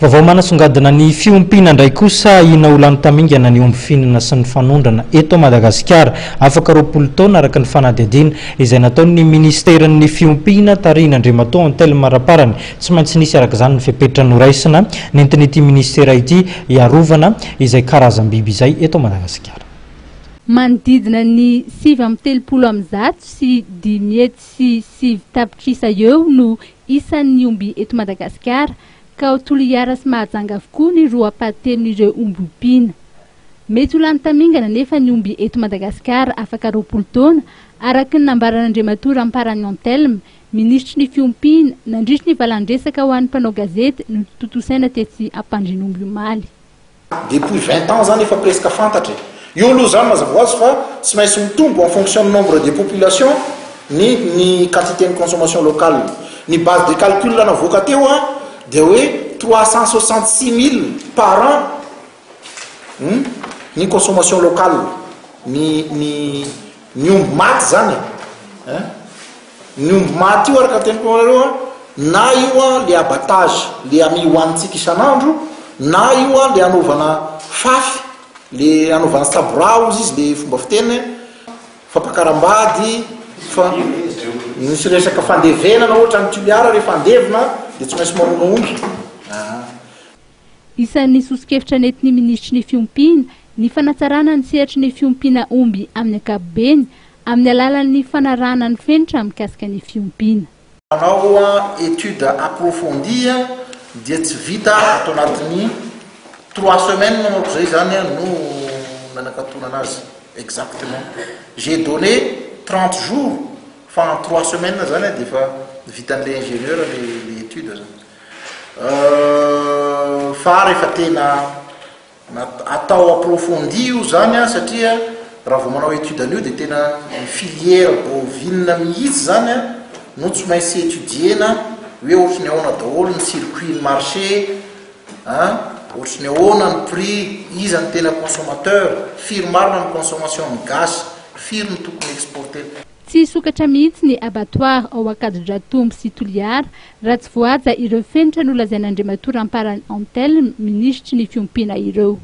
Vavao manasongadina ny fiompina ndray kosa ina olano tamingana ny omby fihinana sy ny fanondrana eto Madagasikara afaka 20 taona araka ny fanadihadiana izay nataon'ny ministeran'ny fiompina tarina Andriamatoa Antelme Maraparany tsy maintsy nisy araka izany ny fepetra noraisina nentin'ity ministera ity iarovana izay karazam-biby izay eto Madagasikara. Manodidina ny 730 sy 5 tapitrisa eo no isan'ny omby eto Madagasikara. Ka o toliara sy mahajanga avokoa ny roa patelin'ireo omby ompiana. Mety ho lany tamingana nefa ny omby eto Madagasikara afaka 20 taona araka ny nambaran'Andriamatoa Ramparany Antelme, ministry ny fiompiana nandritry ny valandresaka ho an'ny mpanao gazety no totosaina tetsy Ampandrinomby Omaly. Depuis 20 ans zany efa presque fantatra. Io aloha zany mazava hoazy fa tsy maintsy mitombo en fonction du nombre de population ny quantité de consommation locale. Ny base de calcul navoaka teo de 366 000 par an ni consommation locale ni omby maty zany ny omby maty io araka teniko na io le abattage le ami hoanitsika isanandro na io le anovana fafy le anovana sabrao izy le fomba fiteny fampakarambady fa nisy resaka fandevenana ohatra ny tuliara rehefa andevina de tsy maintsy marona omby. Isan'ny sosikevitra nentin'ny ministry ny fiompina ny fanatsarana ny sehatry ny fiompina omby amin'ny ankapobeny amin'ny alalan'ny fanarahana ny fenitra mikasika ny fiompina. Manao étude approfondie dia tsy vita atao anatin'ny 3 semaines manao zay zany no nanakatona anazy exactement. J'ai donné 30 jours fa en 3 semaines zany defa vitan'le ingénieur les études fa rehefa tena atao approfondi io zany satria raha vao manao étude an'io de tena filière bovine mihitsy zany no tsy maintsy étudiena hoe ohatra ny ahoana daholo ny circuit ny marché ohatra ny ahoana ny prix iza ny tena consommateur firy marina ny consommation ny gasy firy ny tokony exporter. Tsy sokatra mihitsy ny abattoir ao Akadidratombo sy Toliara raha tsy voaja ireo fenitra nolazain'Andriamatoa Ramparany Antelme ministry ny fiompina ireo.